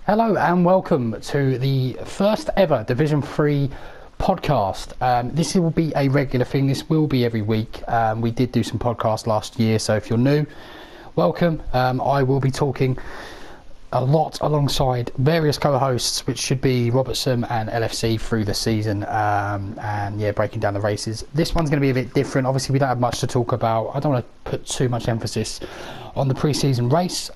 Hello and welcome to the first ever Division 3 podcast. This will be a regular thing. This will be every week. We did do some podcasts last year, so if you're new, welcome. I will be talking a lot alongside various co-hosts, which should be Robertson and LFC through the season, and yeah, breaking down the races. This one's going to be a bit different. Obviously, we don't have much to talk about. I don't want to put too much emphasis on the pre-season race,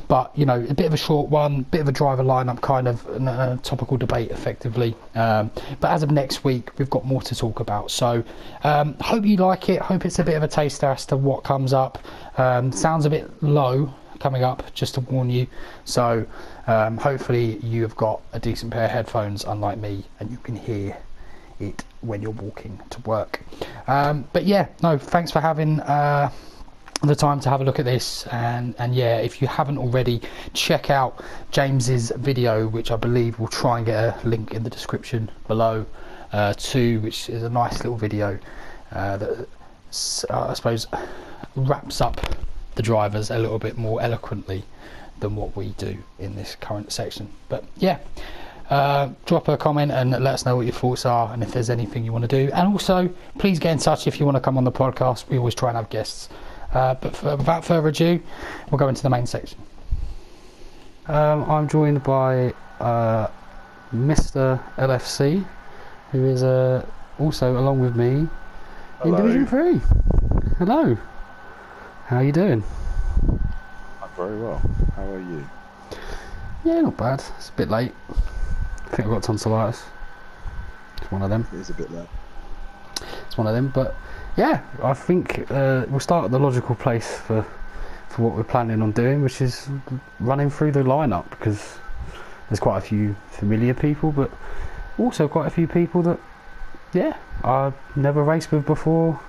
but you know, a bit of a short one, bit of a driver lineup, kind of a topical debate effectively. But as of next week, we've got more to talk about. So hope you like it. Hope it's a bit of a taster as to what comes up. Sounds a bit low coming up, just to warn you. So hopefully you have got a decent pair of headphones, unlike me, and you can hear it when you're walking to work. But yeah, no, thanks for having the time to have a look at this, and yeah, if you haven't already, check out James's video, which I believe we'll try and get a link in the description below too, which is a nice little video that I suppose wraps up the drivers a little bit more eloquently than what we do in this current section. But yeah, drop a comment and let us know what your thoughts are, and if there's anything you want to do. And also, please get in touch if you want to come on the podcast. We always try and have guests. But without further ado, we'll go into the main section. I'm joined by Mr. LFC, who is also along with me. Hello. In Division 3. Hello. How are you doing? I'm very well. How are you? Yeah, not bad. It's a bit late. I think I've got tonsillitis. It's one of them. It is a bit late. It's one of them, but yeah, I think we'll start at the logical place for what we're planning on doing, which is running through the lineup, because there's quite a few familiar people, but also quite a few people that, yeah, I've never raced with before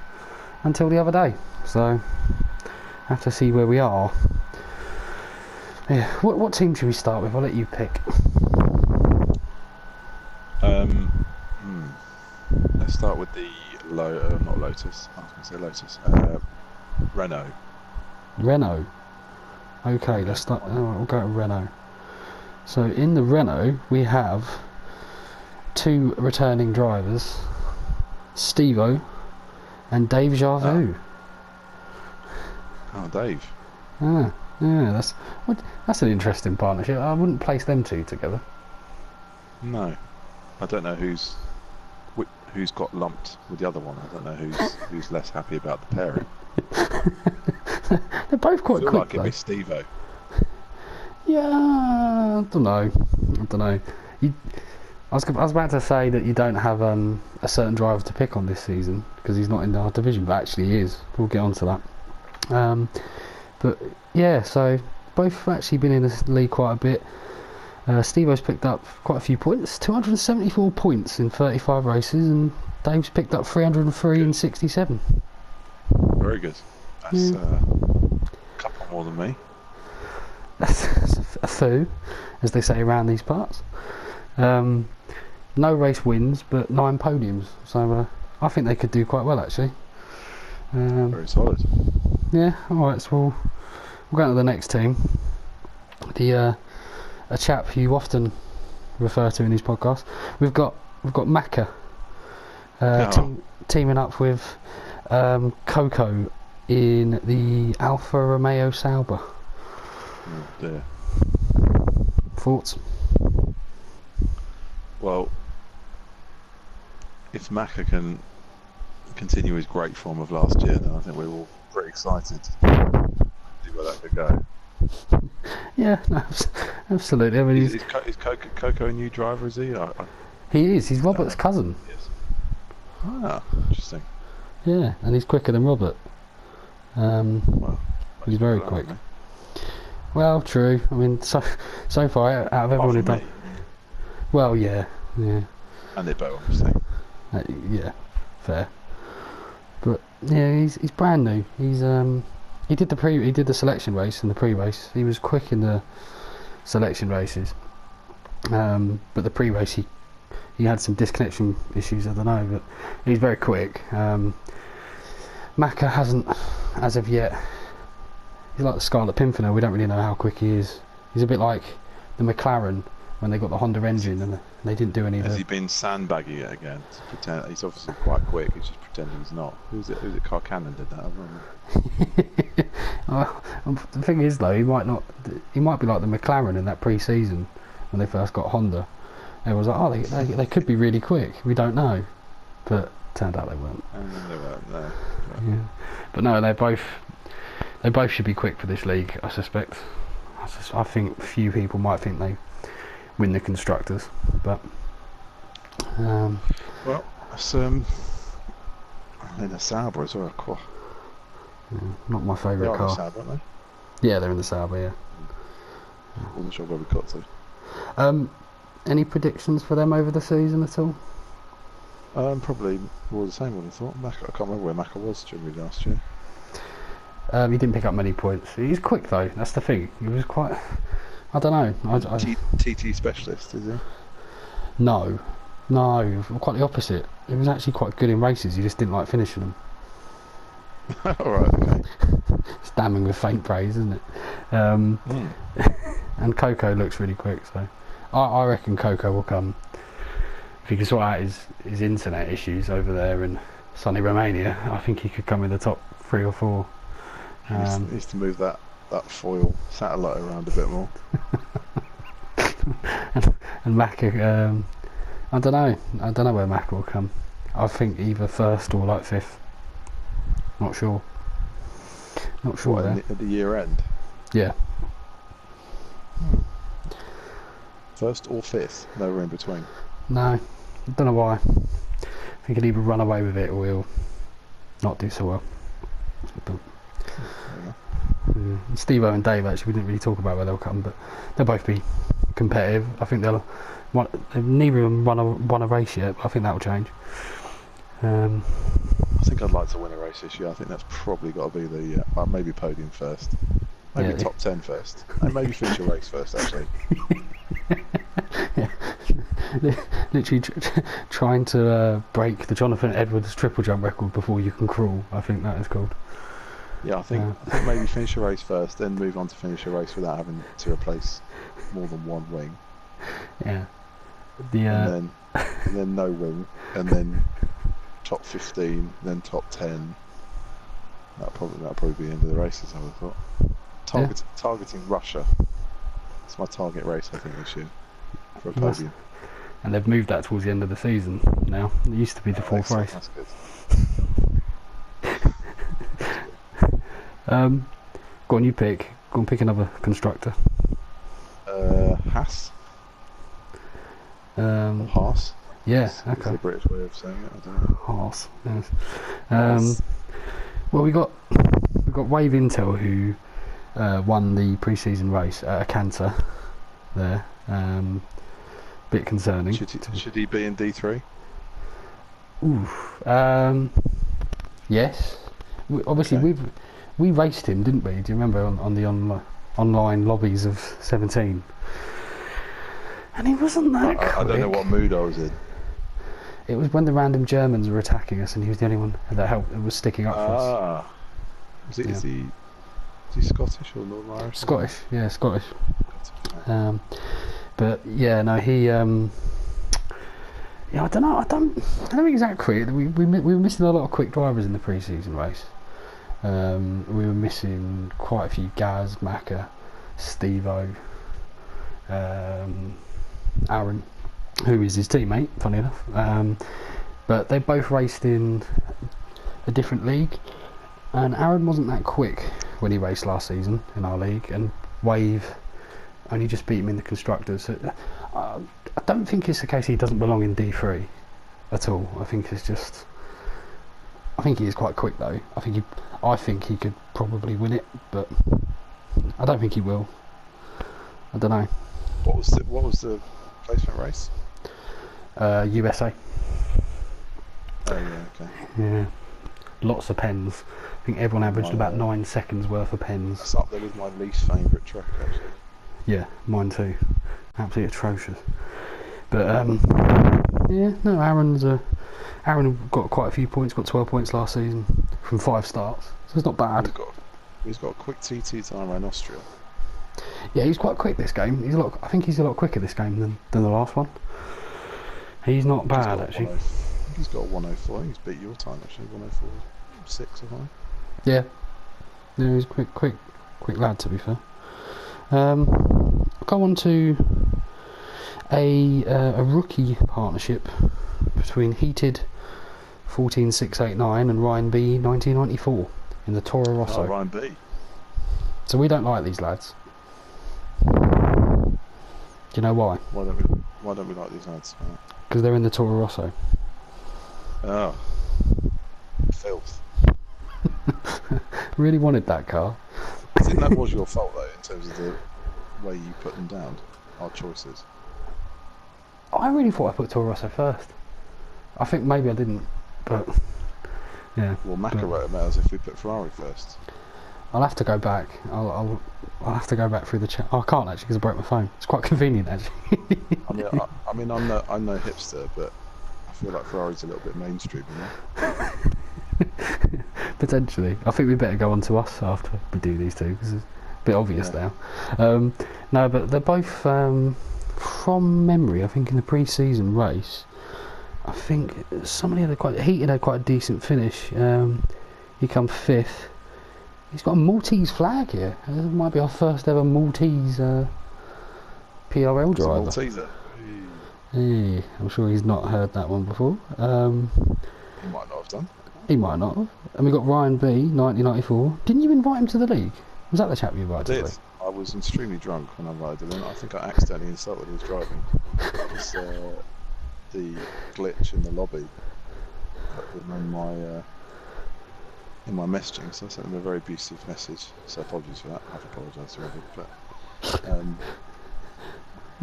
until the other day. So I have to see where we are. Yeah, what team should we start with? I'll let you pick. Let's start with the not Lotus. I was going to say Lotus. Renault. Renault. Okay, let's start. We'll go to Renault. So in the Renault, we have two returning drivers, Stevo and Dave Jarvu. Oh, Dave. Yeah, that's an interesting partnership. I wouldn't place them two together. No, I don't know who's got lumped with the other one. I don't know who's less happy about the pairing. They're both quite quick. Like it was Stevo. Yeah, I don't know. I was about to say that you don't have a certain driver to pick on this season because he's not in our division, but actually he is. We'll get onto that. But yeah, so both actually been in the league quite a bit. Stevo's picked up quite a few points, 274 points in 35 races, and Dave's picked up 303 in 67. Very good. That's a couple more than me. That's a few, as they say around these parts. No race wins, but 9 podiums. So I think they could do quite well, actually. Very solid. Yeah. All right. So we'll go on to the next team. A chap who you often refer to in these podcasts. We've got Macca teaming up with Coco in the Alfa Romeo Sauber. Oh dear. Thoughts? Well, if Macca can continue his great form of last year, then I think we're all pretty excited to see where that could go. Yeah, no, absolutely. I mean, is Coco a new driver? Is he? He is. He's Robert's cousin. Yes. Ah, interesting. Yeah, and he's quicker than Robert. Well, he's very quick. Well, true. I mean, so far out of everyone who done. Well, yeah. And they both, obviously. Yeah, fair. But yeah, he's brand new. He did the selection race and the pre-race. He was quick in the selection races, but the pre-race he had some disconnection issues. I don't know, but he's very quick. Macca hasn't, as of yet. He's like the Scarlet Pimpernel. We don't really know how quick he is. He's a bit like the McLaren when they got the Honda engine and they didn't do any of Has the... he been sandbagging it again? To pretend he's obviously quite quick. He's just pretending he's not. Who's it? Carcannon did that. Well, the thing is though, he might be like the McLaren in that pre-season when they first got Honda. Everyone was like, oh, they could be really quick. We don't know, but turned out they weren't. They weren't. No. Yeah. But no, they both should be quick for this league. I suspect. I think few people might think they win the constructors, but well, it's in a Sauber as well. Cool. Yeah, not my favourite car. They're in the Sauber, aren't they? Yeah, they're in the Sauber. Yeah. I wasn't sure where we got to. Any predictions for them over the season at all? Probably more the same. What I thought. I can't remember where Macca was during last year. He didn't pick up many points. He's quick though. That's the thing. He was quite. I don't know. TT specialist, is he? No, quite the opposite. He was actually quite good in races. He just didn't like finishing them. All right. Okay. It's damning with faint praise, isn't it? And Coco looks really quick, so I reckon Coco will come. If he can sort out his internet issues over there in sunny Romania, I think he could come in the top 3 or 4. He needs to move that foil satellite around a bit more. and Macca, I don't know where Macca will come. I think either 1st or like 5th. Not sure there. At the year end? Yeah. 1st or 5th? Nowhere in between? No, I don't know why. I think he'll either run away with it or he'll not do so well. Steve-O and Dave, actually, we didn't really talk about where they'll come, but they'll both be competitive. I think neither of them won a race yet, but I think that will change. I think I'd like to win a race this year. I think that's probably got to be the maybe podium first, maybe top 10 first, and maybe finish a race first. Actually, yeah. Literally trying to break the Jonathan Edwards triple jump record before you can crawl. I think that is called. Yeah, I think maybe finish a race first, then move on to finish a race without having to replace more than one wing. Yeah. And then no wing, and then top 15, then top 10. That'll probably be the end of the races, I would have thought. Targeting Russia. It's my target race, I think, this year for a podium. And they've moved that towards the end of the season now. It used to be the 4th race. That's good. Go on, you pick. Go and pick another constructor. Haas. Haas. Yeah. Okay. It's the British way of saying it. I don't know. Haas. Yes. Haas. Well, we got Wave Intel who won the pre-season race at a canter there. Bit concerning. Should he be in D3? Oof. Yes. We raced him, didn't we? Do you remember on the online lobbies of 17? And he wasn't that quick. I don't know what mood I was in. It was when the random Germans were attacking us, and he was the only one that was sticking up for us. Is he Scottish or Northern Irish? Scottish, yeah, Scottish. But yeah, no, he. Yeah, I don't know. I don't think he's that quick. We were missing a lot of quick drivers in the pre-season race. We were missing quite a few. Gaz, Macca, Steve-O, Aaron, who is his teammate, funny enough. But they both raced in a different league, and Aaron wasn't that quick when he raced last season in our league, and Wave only just beat him in the constructors. So, I don't think it's the case he doesn't belong in D3 at all. I think he is quite quick though. I think he could probably win it, but I don't think he will. I don't know. What was the placement race? USA. Oh yeah, okay. Yeah. Lots of pens. I think everyone averaged about 9 seconds worth of pens. That's up there with my least favourite track actually. Yeah, mine too. Absolutely atrocious. But yeah, no, Aaron got quite a few points. Got 12 points last season from 5 starts, so it's not bad. He's got a quick TT time around Austria. Yeah, he's quite quick this game. I think he's a lot quicker this game than the last one. He's not bad actually. I think he's got 104. He's beat your time actually, 104.6 or something. Yeah. No, he's a quick lad to be fair. I'll go on to a rookie partnership between Heated 14689 and Ryan B 1994 in the Toro Rosso. Oh, Ryan B. So we don't like these lads. Do you know why? Why don't we like these lads? Because they're in the Toro Rosso. Oh, filth. Really wanted that car. I think that was your fault though, in terms of the way you put them down. Our choices. I really thought I put Toro Rosso first. I think maybe I didn't, but yeah. Well, Macca wrote about us if we put Ferrari first. I'll have to go back. I'll have to go back through the chat. Oh, I can't actually because I broke my phone. It's quite convenient actually. I mean, I'm no hipster, but I feel like Ferrari's a little bit mainstream, you know? Potentially. I think we better go on to us after we do these two because it's a bit obvious now. No, but they're both from memory. I think in the pre-season race, I think somebody had quite a decent finish. He come 5th. He's got a Maltese flag here. It might be our first ever Maltese PRL driver. Malteser. Hey, I'm sure he's not heard that one before. He might not have done. He might not have. And we got Ryan B 1994. Didn't you invite him to the league? Was that the chap you invited? I did. I was extremely drunk when I invited him. I think I accidentally insulted his driving. It was the glitch in the lobby in my messaging, so I sent him a very abusive message. So apologies for that. I've apologised to him, but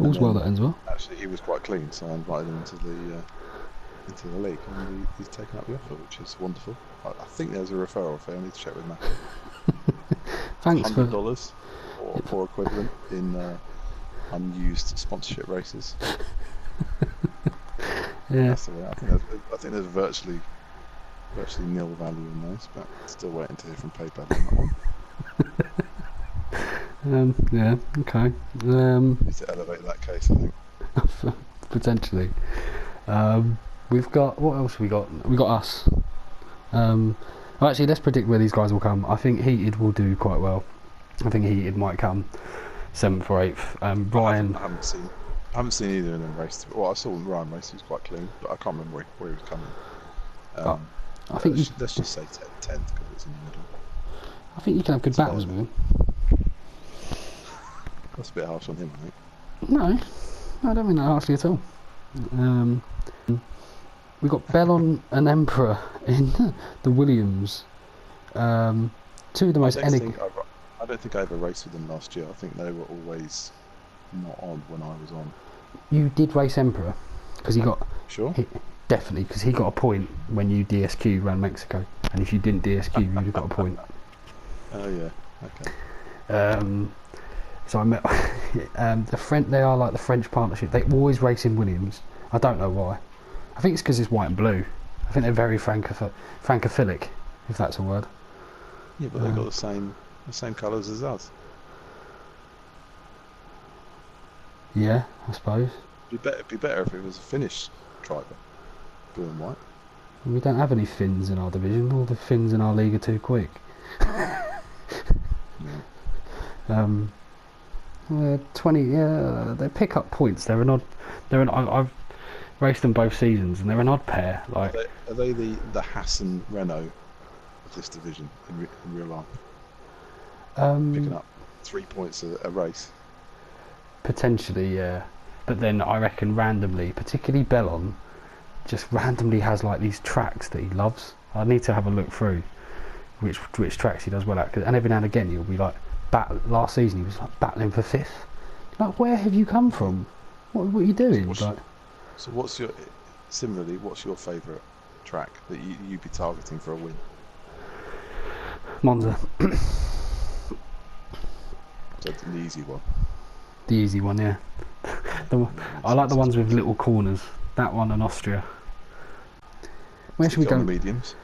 all's well that ends well. Actually, he was quite clean, so I invited him into the league, and he's taken up the offer, which is wonderful. I think there's a referral fee. I need to check with Matt. Thanks for $100 or equivalent in unused sponsorship races. Yeah. That's the way. I think there's virtually nil value in those, but still waiting to hear from PayPal on that one. Yeah. Okay. Need to elevate that case, I think. Potentially. We've got, what else have we got? We got us. Actually, let's predict where these guys will come. I think Heated will do quite well. I think Heated might come 7th or 8th. Brian. I haven't seen either of them race. Well, I saw Ryan race. He was quite clean, but I can't remember where he was coming. I think let's just say 10th because it's in the middle. I think you can have good battles with him. That's a bit harsh on him, I think. No, I don't mean that harshly at all. We got Bellon and Emperor in the Williams. Two of the most. I don't think I ever raced with them last year. I think they were always not on when I was on. You did race Emperor because he got. Sure. Definitely, because he got a point when you DSQ ran Mexico, and if you didn't DSQ, you'd have got a point. Oh yeah. Okay. So I met They are like the French partnership. They always race in Williams. I don't know why. I think it's because it's white and blue. I think they're very francophilic, if that's a word. Yeah, but they've got the same colours as us. Yeah, I suppose. It'd be better if it was a Finnish driver, blue and white. We don't have any Finns in our division. All the Finns in our league are too quick. Yeah. 20. Yeah, they pick up points. I've raced them both seasons, and they're an odd pair. Like, are they the Hassan Renault of this division in real life? Picking up 3 points a race. Potentially, yeah. But then I reckon randomly, particularly Bellon, just randomly has like these tracks that he loves. I need to have a look through which tracks he does well at. And every now and again he'll be like, last season he was like battling for 5th. Like, where have you come from? What are you doing? So what's your favourite track that you'd be targeting for a win? Monza. So it's the easy one. The easy one, yeah. I like the ones with little corners. That one and Austria. Where should we go? Mediums.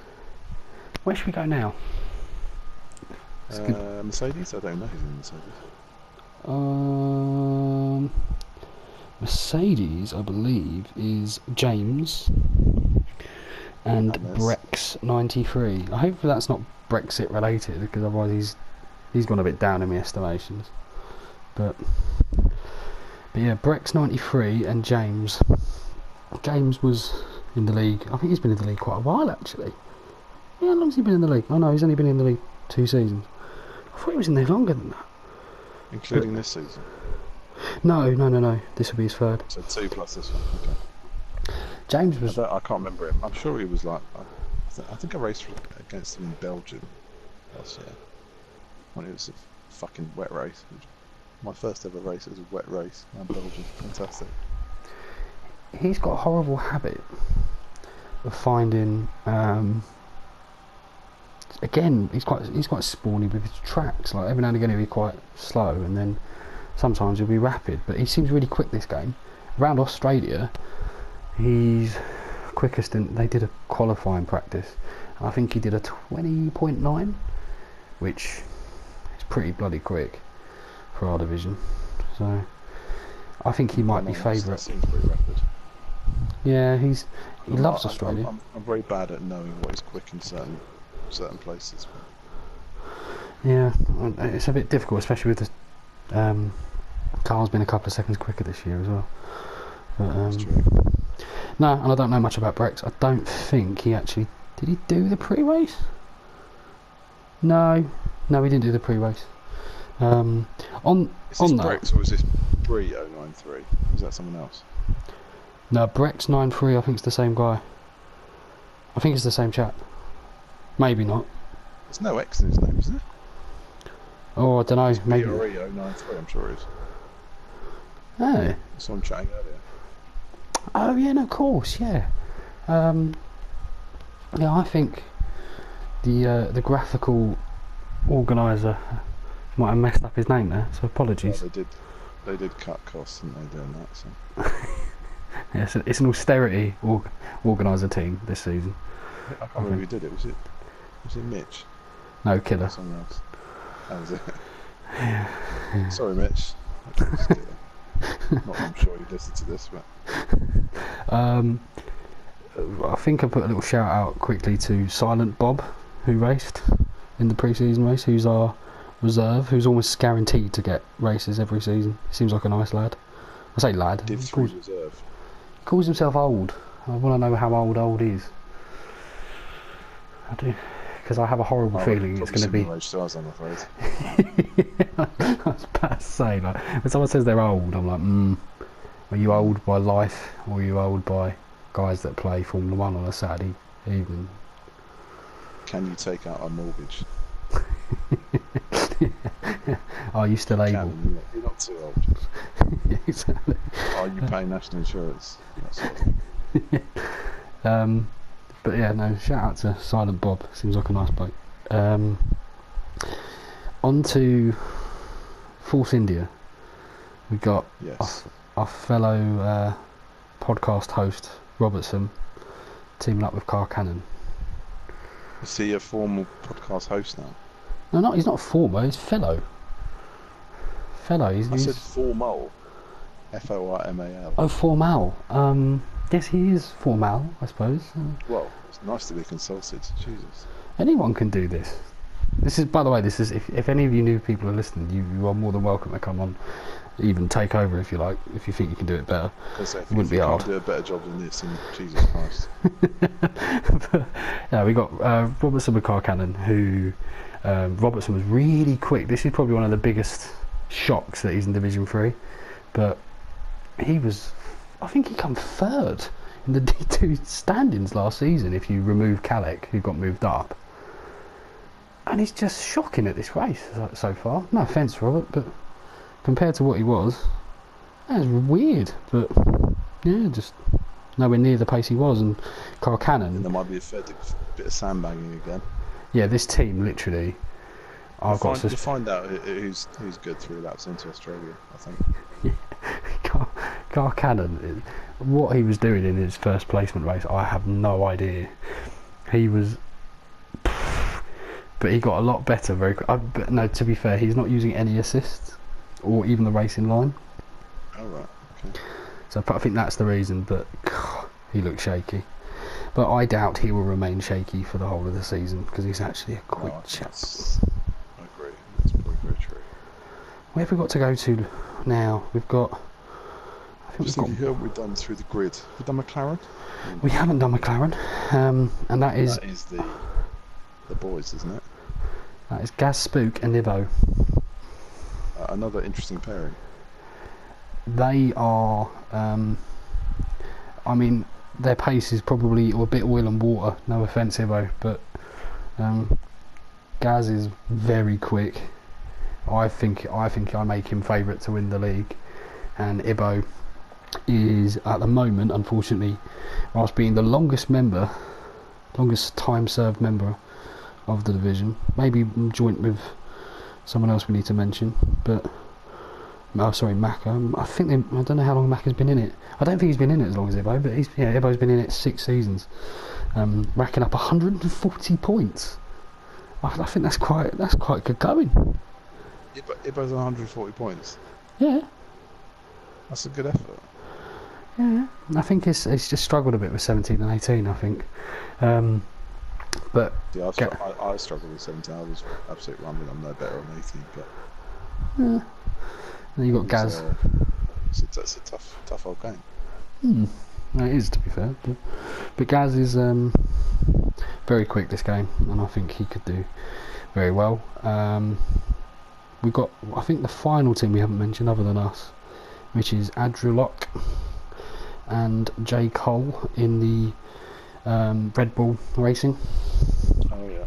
Where should we go now? Mercedes? I don't know who's in Mercedes. Mercedes, I believe, is James and Brex 93. I hope that's not Brexit related, because otherwise he's gone a bit down in my estimations. But yeah, Brex 93 and James. James was in the league. I think he's been in the league quite a while, actually. Yeah, how long has he been in the league? Oh no, he's only been in the league 2 seasons. I thought he was in there longer than that. Including this season? No. This will be his 3rd. So 2 plus this one. Okay. James was. I can't remember him. I'm sure he was like. I think I raced against him in Belgium last year when it was a fucking wet race. My first ever race was a wet race in Belgium. Fantastic. He's got a horrible habit of finding. Again, he's quite spawny with his tracks. Like every now and again he'll be quite slow, and then sometimes he'll be rapid. But he seems really quick this game. Around Australia, he's quickest. They did a qualifying practice, and I think he did a 20.9, which is pretty bloody quick for our division. So I think he might be favourite. Seems pretty rapid. Yeah, he loves Australia. I'm very bad at knowing what is quick in certain places. Yeah, it's a bit difficult, especially with the car's been a couple of seconds quicker this year as well. But, That's true. No, and I don't know much about Brex. I don't think he actually did. He do the pre-race? No, he didn't do the pre-race. On Is this that, Brex or is this Brio 93? Is that someone else? no, Brex 93. I think it's the same guy. I think it's the same chap. Maybe not. There's no X in his name, is there? Oh, I don't know. Maybe. Brio 93, I'm sure it is. Oh. That's what I'm chatting earlier. Oh yeah, no, of course, yeah. Yeah, I think the graphical organizer might have messed up his name there, so apologies. Well, they did cut costs, didn't they, doing that? So. Yeah, it's an austerity organizer team this season. I can't remember who did it. Was it Mitch? No, Killer. Or someone else. That was it. Yeah. Sorry, Mitch. I'm sure you listened to this, but I think I put a little shout out quickly to Silent Bob, who raced in the pre-season race, who's our reserve, who's almost guaranteed to get races every season. Seems like a nice lad. I say lad. Div 3 reserve. Calls himself old. I want to know how old is. I do, because I have a horrible feeling it's going to be. Stars, I'm afraid. I was about to say, like, when someone says they're old, I'm like, are you old by life, or are you old by guys that play Formula 1 on a Saturday evening? Can you take out a mortgage? Are you still able? You're not too old. Yeah, exactly. Are you paying national insurance? That sort of thing. But yeah, no, shout out to Silent Bob. Seems like a nice bloke. On to Force India. We got our fellow podcast host Robertson teaming up with Carl Cannon. Is he a formal podcast host now? No, he's not former. He's fellow. I said formal. Formal. Oh, formal. Yes, he is formal, I suppose. Well, it's nice to be consulted. Jesus. Anyone can do this. This is, by the way, if any of you new people are listening, you are more than welcome to come on, even take over if you like, if you think you can do it better. It wouldn't be hard. Do a better job than this, and Jesus Christ. Yeah, we got Robertson with Carl Cannon, who Robertson was really quick. This is probably one of the biggest shocks that he's in Division 3, but I think he come third in the D2 standings last season if you remove Kalek, who got moved up. And he's just shocking at this race so far. No offence, Robert, but compared to what he was, that was weird. But yeah, just nowhere near the pace he was. And Carl Cannon. And there might be a bit of sandbagging again. Yeah, this team literally. You'll find out who's good 3 laps into Australia, I think. Yeah. Carl Cannon, what he was doing in his first placement race, I have no idea. He was. But he got a lot better very quick. But no, to be fair, he's not using any assists or even the racing line. Oh right, okay. So I think that's the reason, but God, he looks shaky. But I doubt he will remain shaky for the whole of the season because he's actually a quick chap. I agree. That's probably very true. Where have we got to go to now? We've got. I think Who have we done through the grid? Have we done McLaren? We haven't done McLaren, and that is the boys, isn't it? That is Gaz Spook and Ivo. Another interesting pairing. They are. I mean, their pace is probably a bit oil and water. No offence, Ivo, but Gaz is very quick. I think I make him favourite to win the league, and Ivo is at the moment, unfortunately, whilst being the longest time served member of the division, maybe joint with someone else we need to mention, but Macca. I don't know how long Macca's been in it. I don't think he's been in it as long as Ivo, but Ivo's been in it 6 seasons, racking up 140 points. I think that's quite good going. Ivo's 140 points. Yeah. That's a good effort. Yeah, I think it's just struggled a bit with 17 and 18. I think, but yeah, I struggled with 17. I was absolutely rambling. I'm no better on 18, but then you got Gaz. It's a tough old game. It is, to be fair, but Gaz is very quick this game, and I think he could do very well. We've got, I think, the final team we haven't mentioned other than us, which is Adrulok and J. Cole in the Red Bull Racing. Oh yeah.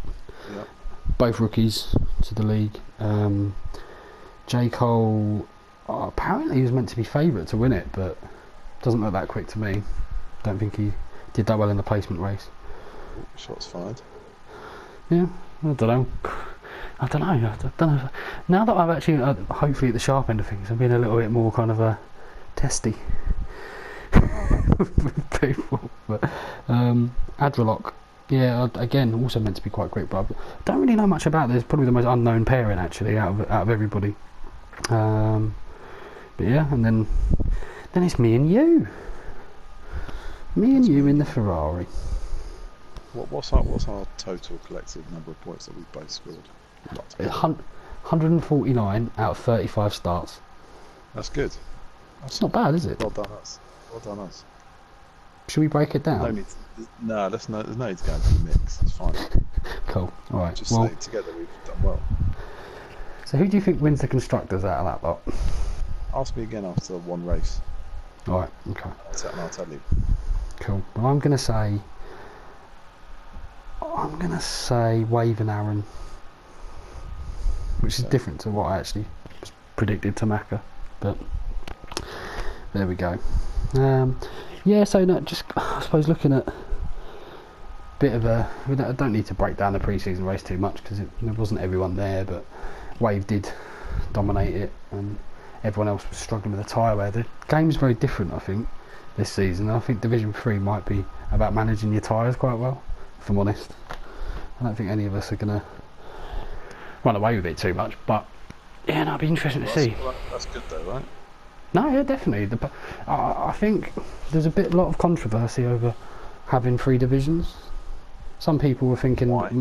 Both rookies to the league. J. Cole apparently he was meant to be favourite to win it, but doesn't look that quick to me. Don't think he did that well in the placement race. Shots fired. Yeah, I don't know. Now that I've actually, hopefully at the sharp end of things, I've been a little bit more kind of testy with people. But Adrulok, yeah, again, also meant to be quite quick, but I don't really know much about this. Probably the most unknown pairing actually out of everybody. But yeah, and then it's me and you in the Ferrari. What's our total collective number of points that we've both scored? 149 out of 35 starts. That's good. That's not bad, is it? Well done us. Should we break it down? There's no need to go into the mix. It's fine. Cool. All right. Just say together we've done well. So who do you think wins the constructors out of that lot? Ask me again after one race. All right. Okay. I'll tell you. Cool. Well, I'm gonna say Wave and Aaron, which is different to what I actually predicted to Macca, but there we go. So no, just I suppose looking at bit of I don't need to break down the pre-season race too much because there wasn't everyone there, but Wave did dominate it and everyone else was struggling with the tyre wear. The game's very different, I think, this season. I think Division 3 might be about managing your tyres quite well, if I'm honest. I don't think any of us are going to run away with it too much, but yeah, it'll be interesting to see. That's good though, right? No, yeah, definitely. I think there's a lot of controversy over having 3 divisions. Some people were thinking, why?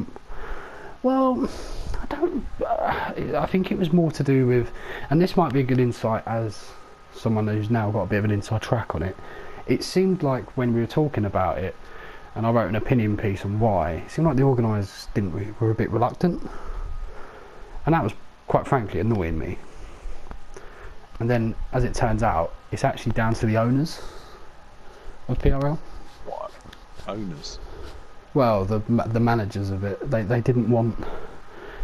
Well, I think it was more to do with, and this might be a good insight as someone who's now got a bit of an inside track on it. It seemed like when we were talking about it, and I wrote an opinion piece on why, it seemed like the organisers were a bit reluctant, and that was quite frankly annoying me. And then, as it turns out, it's actually down to the owners of PRL. What? Owners? Well, the managers of it, they didn't want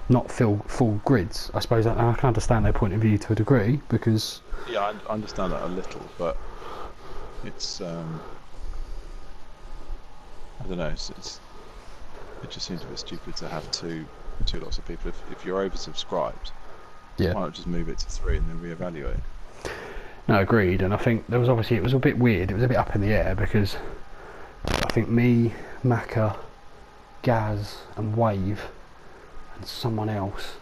not full grids. I suppose I can understand their point of view to a degree because... Yeah, I understand that a little, but it's... I don't know, it just seems a bit stupid to have two lots of people. If you're oversubscribed, why not just move it to 3 and then reevaluate? No, agreed. And I think it was a bit weird. It was a bit up in the air because I think me, Macca, Gaz and Wave and someone else,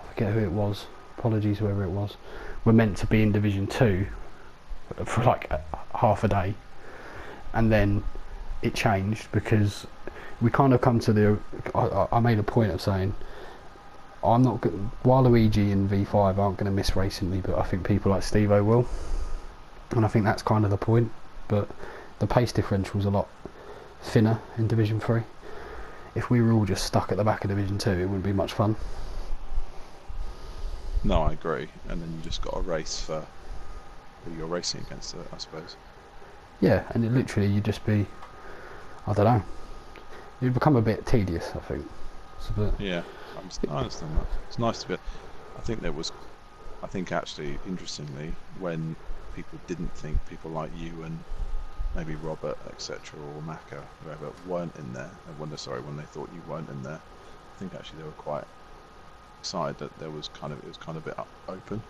I forget who it was, apologies whoever it was, were meant to be in Division 2 for like half a day, and then it changed because we kind of come to the I made a point of saying I'm not Waluigi and V5 aren't going to miss Racing League, but I think people like Steve-O will, and I think that's kind of the point. But the pace differential is a lot thinner in Division 3. If we were all just stuck at the back of Division 2, it wouldn't be much fun. No, I agree. And then you just got a race for who you're racing against, I suppose. Yeah, and it literally, you'd just be, I don't know, it'd become a bit tedious, I think. It's a bit... Yeah, I understand that. It's nice to be. I think actually, interestingly, when people didn't think people like you and maybe Robert, etc., or Macca, whoever, weren't in there, when they thought you weren't in there, I think actually they were quite excited that it was kind of a bit open.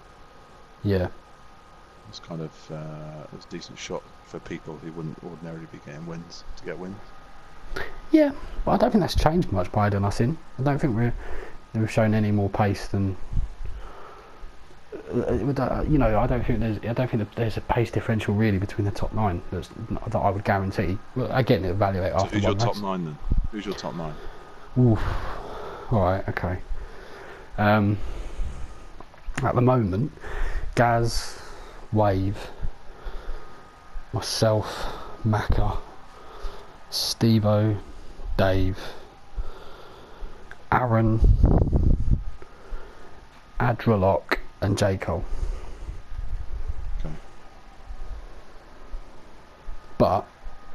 Yeah. It was kind of it was a decent shot for people who wouldn't ordinarily be getting wins to get wins. Yeah, but I don't think that's changed much by adding us in. I don't think we've shown any more pace than. You know, I don't think there's a pace differential really between the top 9 that I would guarantee. Well, again, evaluate after. So who's your top 9 then? Who's your top 9? Oof. All right. Okay. At the moment, Gaz, Wave, myself, Macca, Steve-O, Dave, Aaron, Adralock, and J. Cole. Okay. But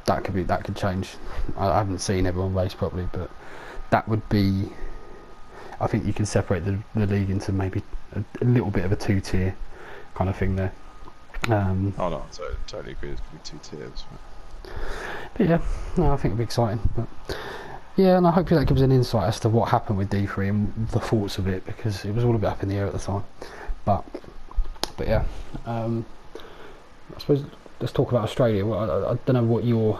that could change. I haven't seen everyone race properly, but that would be. I think you can separate the league into maybe a little bit of a 2-tier kind of thing there. Oh no, I totally agree. There's going to be 2 tiers. But yeah, no, I think it'll be exciting. But yeah, and I hope that gives an insight as to what happened with D3 and the thoughts of it, because it was all a bit up in the air at the time. But yeah, I suppose let's talk about Australia. Well, I don't know what your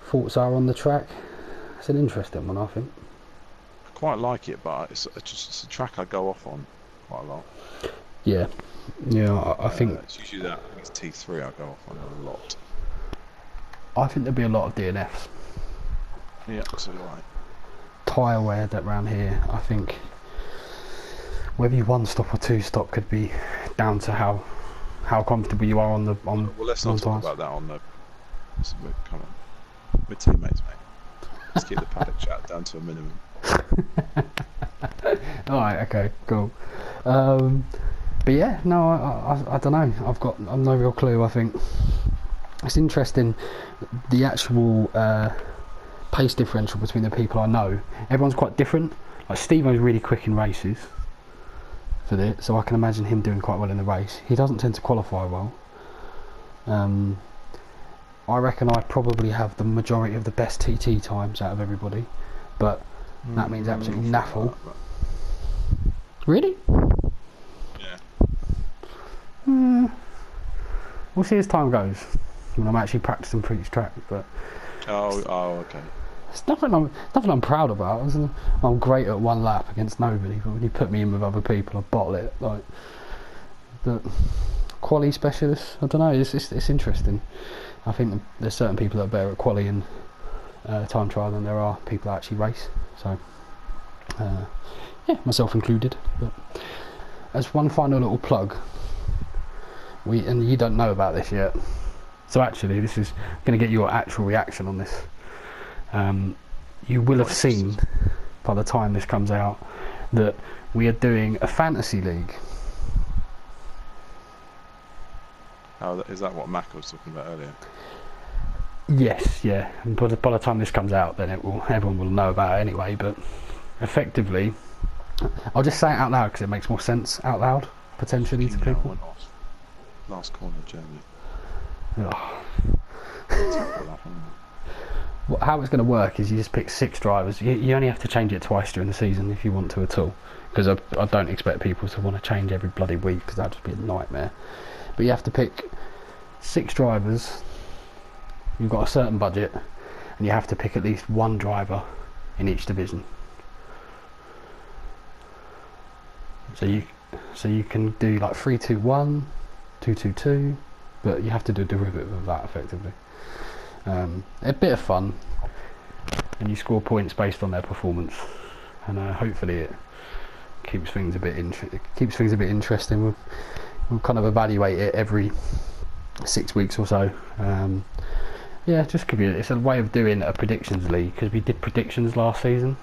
thoughts are on the track. It's an interesting one, I think. Quite like it, but it's a track I go off on quite a lot. Yeah, I think it's usually that. I think it's T3 I go off on a lot. I think there'll be a lot of DNFs. Yeah, so right. Tyre wear that round here, I think whether you 1-stop or 2-stop could be down to how comfortable you are on the on. Well, let's not talk about that on the. We're teammates, mate. Let's keep the paddock chat down to a minimum. Alright, okay, cool. But yeah, no, I don't know. I've no real clue. I think it's interesting the actual pace differential between the people I know. Everyone's quite different. Like Steve-O's really quick in races for this, so I can imagine him doing quite well in the race. He doesn't tend to qualify well. I reckon I probably have the majority of the best TT times out of everybody, but that means absolutely naffle. Really? Yeah. We'll see as time goes when I'm actually practicing for each track. But okay. it's nothing I'm proud about. I'm great at one lap against nobody, but when you put me in with other people, I bottle it. Like the quali specialists, I don't know. It's interesting. I think there's certain people that are better at quali and time trial than there are people that actually race. So yeah, myself included. But as one final little plug, and you don't know about this yet, so actually this is going to get your actual reaction on this. You will have seen by the time this comes out that we are doing a fantasy league. Oh, is that what Mac was talking about earlier? Yes, yeah. And by the time this comes out, then everyone will know about it anyway. But effectively, I'll just say it out loud because it makes more sense out loud potentially to people. Went off. Last corner, Germany. How it's going to work is you just pick 6 drivers. You only have to change it twice during the season if you want to at all, because I don't expect people to want to change every bloody week because that'd just be a nightmare. But you have to pick 6 drivers. You've got a certain budget, and you have to pick at least 1 driver in each division. So So you can do like 3-2-1, 2-2-2, but you have to do a derivative of that effectively. A bit of fun, and you score points based on their performance, and hopefully it keeps things a bit interesting. We'll kind of evaluate it every 6 weeks or so. Just give you, it's a way of doing a predictions league, because we did predictions last season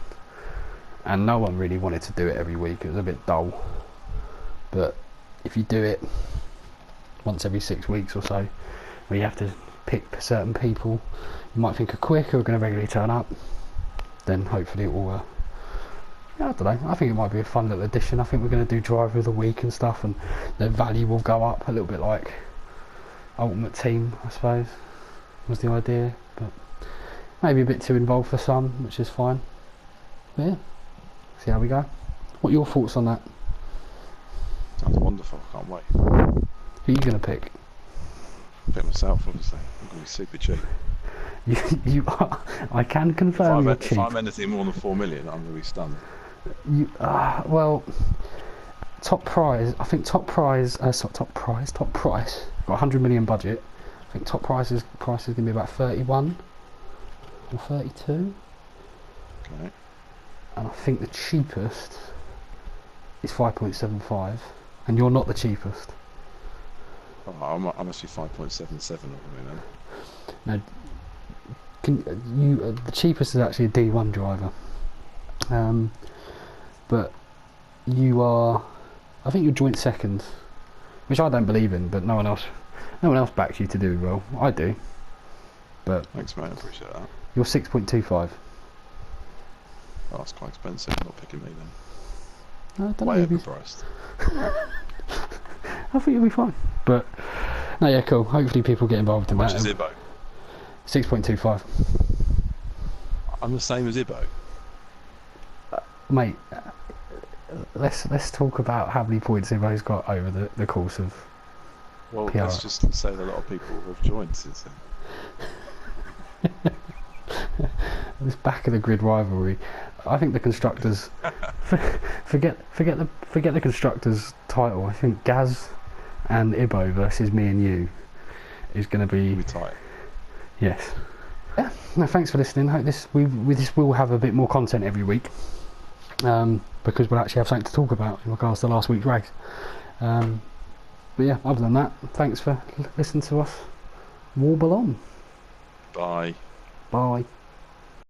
and no one really wanted to do it every week. It was a bit dull, but if you do it once every 6 weeks or so, where you have to pick certain people you might think are quick or are going to regularly turn up, then hopefully it will I don't know, I think it might be a fun little addition. I think we're going to do driver of the week and stuff, and their value will go up a little bit, like Ultimate Team, I suppose, was the idea, but maybe a bit too involved for some, which is fine. But yeah, see how we go. What are your thoughts on that? Sounds wonderful, I can't wait. Who are you going to pick? Pick myself, obviously. I'm going to be super cheap. You are, I can confirm you're cheap. If I'm anything more than 4 million, I'm going to be stunned. Well, top prize, got 100 million budget. I think top price is going to be about 31 or 32. Okay. And I think the cheapest is 5.75, and you're not the cheapest. Oh, I must be 5.77 or something then. No, the cheapest is actually a D1 driver. But you are, I think you're joint second, which I don't believe in, but no one else backs you to do well. I do, but thanks, mate. I appreciate that. You're 6.25. Oh, that's quite expensive. Not picking me then. No, I don't way know. Overpriced. I think you'll be fine. But no, yeah, cool. Hopefully people get involved in that. How much is Ibo? 6.25. I'm the same as Ibo. Mate, let's talk about how many points Ibo's got over the course of. Well, PRL. let's just say that a lot of people have joined since then. This back of the grid rivalry. I think the constructors forget the constructors title. I think Gaz and Ibo versus me and you is going to be tight. Yes. Yeah. No, thanks for listening. Hope this will have a bit more content every week, because we'll actually have something to talk about in regards to last week's race. But yeah, other than that, thanks for listening to us warble on. Bye. Bye.